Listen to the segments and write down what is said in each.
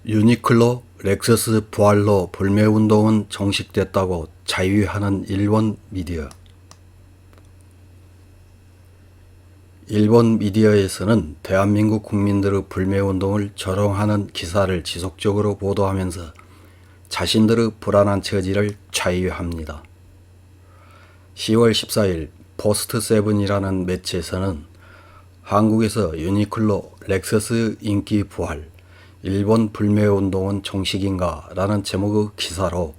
유니클로, 렉서스 부활로 불매운동은 종식됐다고 자유하는 일본 미디어. 일본 미디어에서는 대한민국 국민들의 불매운동을 조롱하는 기사를 지속적으로 보도하면서 자신들의 불안한 처지를 자유합니다. 10월 14일 포스트7이라는 매체에서는 한국에서 유니클로, 렉서스 인기 부활, 일본 불매운동은 종식인가? 라는 제목의 기사로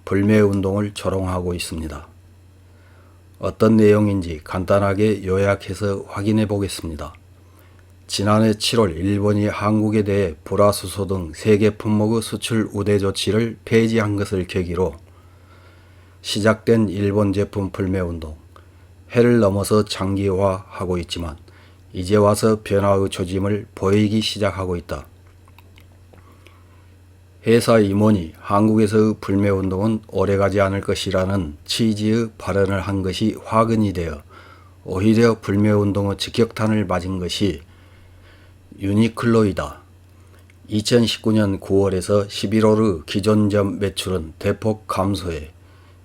불매운동을 조롱하고 있습니다. 어떤 내용인지 간단하게 요약해서 확인해 보겠습니다. 지난해 7월 일본이 한국에 대해 불화수소 등 3개 품목의 수출 우대 조치를 폐지한 것을 계기로 시작된 일본 제품 불매운동, 해를 넘어서 장기화하고 있지만 이제 와서 변화의 조짐을 보이기 시작하고 있다. 회사 임원이 한국에서의 불매운동은 오래가지 않을 것이라는 취지의 발언을 한 것이 화근이 되어 오히려 불매운동의 직격탄을 맞은 것이 유니클로이다. 2019년 9월에서 11월의 기존점 매출은 대폭 감소해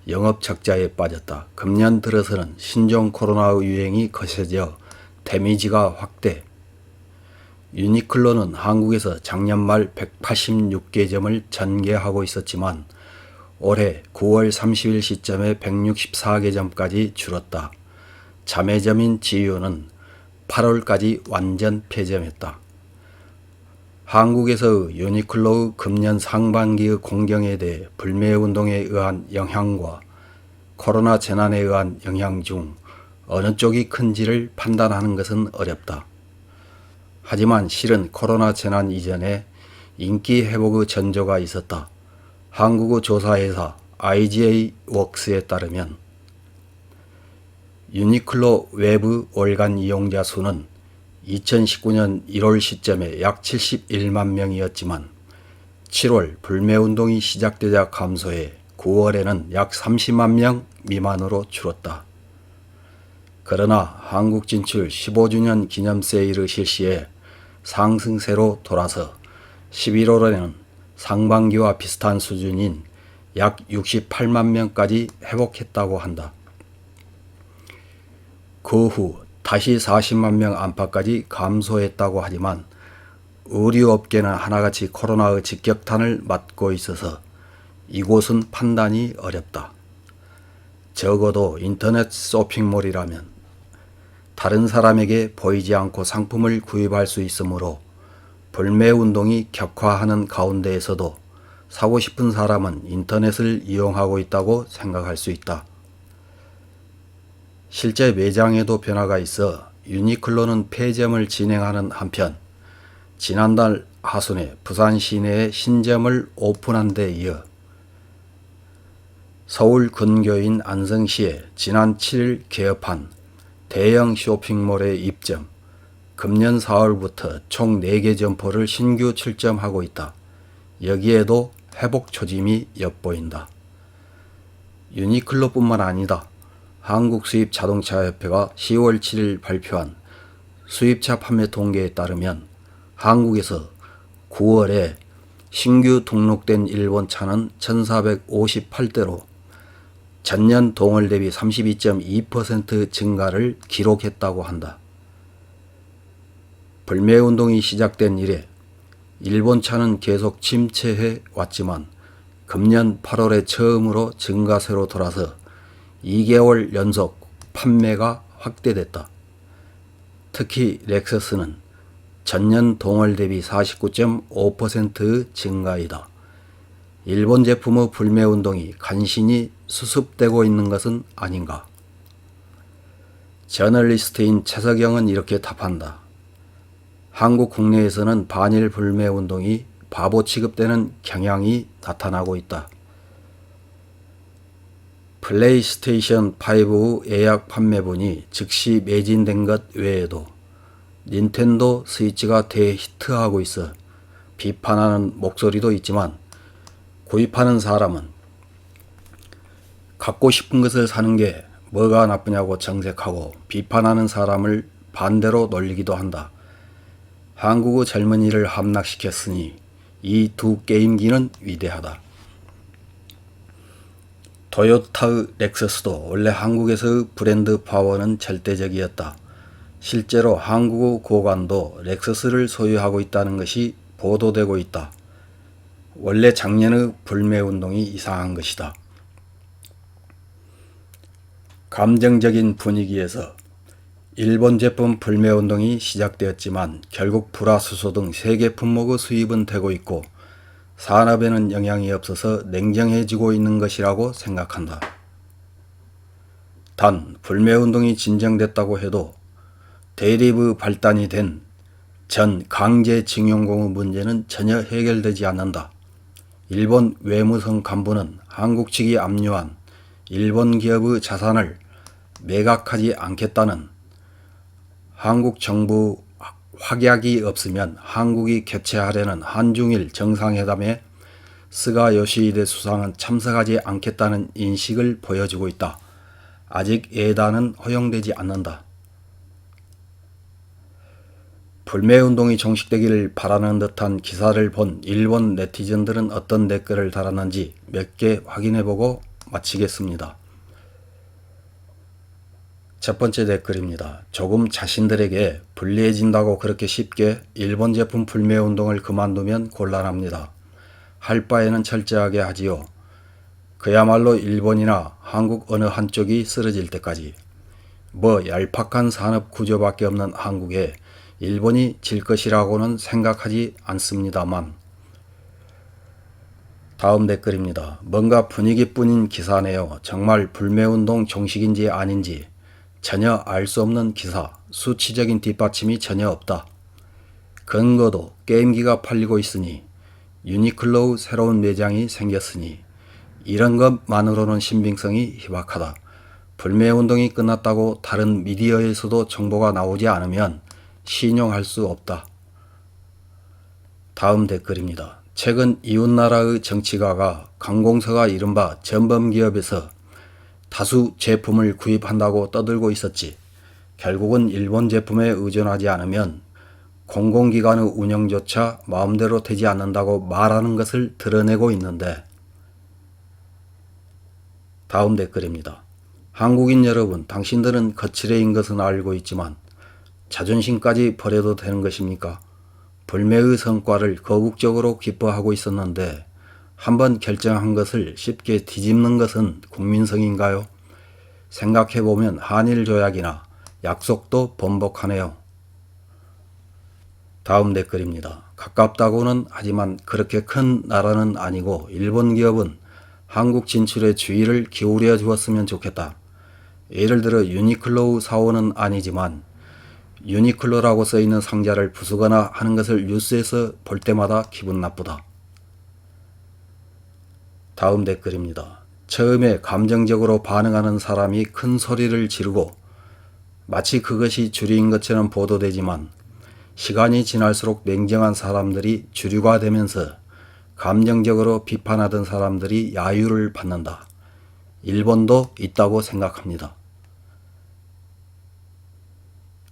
영업적자에 빠졌다. 금년 들어서는 신종 코로나 유행이 거세져 데미지가 확대. 유니클로는 한국에서 작년 말 186개점을 전개하고 있었지만 올해 9월 30일 시점에 164개점까지 줄었다. 자매점인 지유는 8월까지 완전 폐점했다. 한국에서의 유니클로의 금년 상반기의 공경에 대해 불매운동에 의한 영향과 코로나 재난에 의한 영향 중 어느 쪽이 큰지를 판단하는 것은 어렵다. 하지만 실은 코로나 재난 이전에 인기 회복의 전조가 있었다. 한국의 조사회사 IGA웍스에 따르면 유니클로 웹의 월간 이용자 수는 2019년 1월 시점에 약 71만 명이었지만 7월 불매운동이 시작되자 감소해 9월에는 약 30만 명 미만으로 줄었다. 그러나 한국 진출 15주년 기념 세일을 실시해 상승세로 돌아서 11월에는 상반기와 비슷한 수준인 약 68만 명까지 회복했다고 한다. 그 후 다시 40만 명 안팎까지 감소했다고 하지만 의류업계는 하나같이 코로나의 직격탄을 맞고 있어서 이곳은 판단이 어렵다. 적어도 인터넷 쇼핑몰이라면 다른 사람에게 보이지 않고 상품을 구입할 수 있으므로 불매운동이 격화하는 가운데에서도 사고 싶은 사람은 인터넷을 이용하고 있다고 생각할 수 있다. 실제 매장에도 변화가 있어 유니클로는 폐점을 진행하는 한편 지난달 하순에 부산 시내에 신점을 오픈한 데 이어 서울 근교인 안성시에 지난 7일 개업한 대형 쇼핑몰의 입점, 금년 4월부터 총 4개 점포를 신규 출점하고 있다. 여기에도 회복 초짐이 엿보인다. 유니클로뿐만 아니다. 한국수입자동차협회가 10월 7일 발표한 수입차 판매 통계에 따르면 한국에서 9월에 신규 등록된 일본 차는 1458대로 전년 동월 대비 32.2% 증가를 기록했다고 한다. 불매운동이 시작된 이래 일본 차는 계속 침체해 왔지만 금년 8월에 처음으로 증가세로 돌아서 2개월 연속 판매가 확대됐다. 특히 렉서스는 전년 동월 대비 49.5%의 증가이다. 일본 제품의 불매운동이 간신히 수습되고 있는 것은 아닌가. 저널리스트인 최석영은 이렇게 답한다. 한국 국내에서는 반일 불매운동이 바보 취급되는 경향이 나타나고 있다. 플레이스테이션 5의 예약 판매분이 즉시 매진된 것 외에도 닌텐도 스위치가 대히트하고 있어 비판하는 목소리도 있지만 구입하는 사람은 갖고 싶은 것을 사는 게 뭐가 나쁘냐고 정색하고 비판하는 사람을 반대로 놀리기도 한다. 한국의 젊은이를 함락시켰으니 이 두 게임기는 위대하다. 토요타의 렉서스도 원래 한국에서의 브랜드 파워는 절대적이었다. 실제로 한국의 고관도 렉서스를 소유하고 있다는 것이 보도되고 있다. 원래 작년의 불매운동이 이상한 것이다. 감정적인 분위기에서 일본 제품 불매운동이 시작되었지만 결국 불화수소 등 세계 품목의 수입은 되고 있고 산업에는 영향이 없어서 냉정해지고 있는 것이라고 생각한다. 단 불매운동이 진정됐다고 해도 대립의 발단이 된 전 강제징용공의 문제는 전혀 해결되지 않는다. 일본 외무성 간부는 한국 측이 압류한 일본 기업의 자산을 매각하지 않겠다는 한국 정부 확약이 없으면 한국이 개최하려는 한중일 정상회담에 스가 요시히데 수상은 참석하지 않겠다는 인식을 보여주고 있다. 아직 예단은 허용되지 않는다. 불매운동이 종식되기를 바라는 듯한 기사를 본 일본 네티즌들은 어떤 댓글을 달았는지 몇 개 확인해보고 마치겠습니다. 첫 번째 댓글입니다. 조금 자신들에게 불리해진다고 그렇게 쉽게 일본 제품 불매운동을 그만두면 곤란합니다. 할 바에는 철저하게 하지요. 그야말로 일본이나 한국 어느 한쪽이 쓰러질 때까지. 뭐 얄팍한 산업 구조밖에 없는 한국에 일본이 질 것이라고는 생각하지 않습니다만. 다음 댓글입니다. 뭔가 분위기뿐인 기사네요. 정말 불매운동 종식인지 아닌지 전혀 알 수 없는 기사, 수치적인 뒷받침이 전혀 없다. 근거도 게임기가 팔리고 있으니, 유니클로의 새로운 매장이 생겼으니 이런 것만으로는 신빙성이 희박하다. 불매운동이 끝났다고 다른 미디어에서도 정보가 나오지 않으면 신용할 수 없다. 다음 댓글입니다. 최근 이웃나라의 정치가가 관공서가 이른바 전범기업에서 다수 제품을 구입한다고 떠들고 있었지. 결국은 일본 제품에 의존하지 않으면 공공기관의 운영조차 마음대로 되지 않는다고 말하는 것을 드러내고 있는데. 다음 댓글입니다. 한국인 여러분, 당신들은 거칠애인 것은 알고 있지만 자존심까지 버려도 되는 것입니까? 불매의 성과를 거국적으로 기뻐하고 있었는데 한번 결정한 것을 쉽게 뒤집는 것은 국민성인가요? 생각해보면 한일 조약이나 약속도 번복하네요. 다음 댓글입니다. 가깝다고는 하지만 그렇게 큰 나라는 아니고 일본 기업은 한국 진출에 주의를 기울여 주었으면 좋겠다. 예를 들어 유니클로우 사원은 아니지만 유니클로라고 써있는 상자를 부수거나 하는 것을 뉴스에서 볼 때마다 기분 나쁘다. 다음 댓글입니다. 처음에 감정적으로 반응하는 사람이 큰 소리를 지르고 마치 그것이 주류인 것처럼 보도되지만 시간이 지날수록 냉정한 사람들이 주류가 되면서 감정적으로 비판하던 사람들이 야유를 받는다. 일본도 있다고 생각합니다.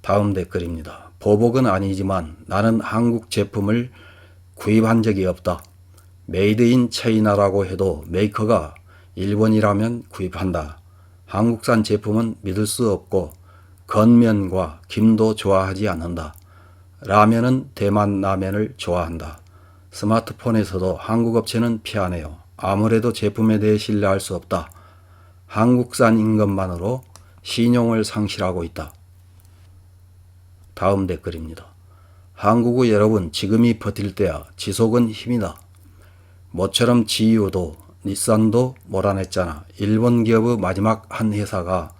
다음 댓글입니다. 보복은 아니지만 나는 한국 제품을 구입한 적이 없다. 메이드 인 차이나라고 해도 메이커가 일본이라면 구입한다. 한국산 제품은 믿을 수 없고 건면과 김도 좋아하지 않는다. 라면은 대만 라면을 좋아한다. 스마트폰에서도 한국 업체는 피하네요. 아무래도 제품에 대해 신뢰할 수 없다. 한국산인 것만으로 신용을 상실하고 있다. 다음 댓글입니다. 한국의 여러분, 지금이 버틸 때야. 지속은 힘이다. 모처럼 GU도 닛산도 몰아냈잖아. 일본 기업의 마지막 한 회사가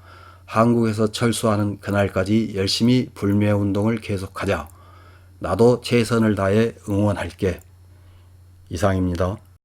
한국에서 철수하는 그날까지 열심히 불매운동을 계속하자. 나도 최선을 다해 응원할게. 이상입니다.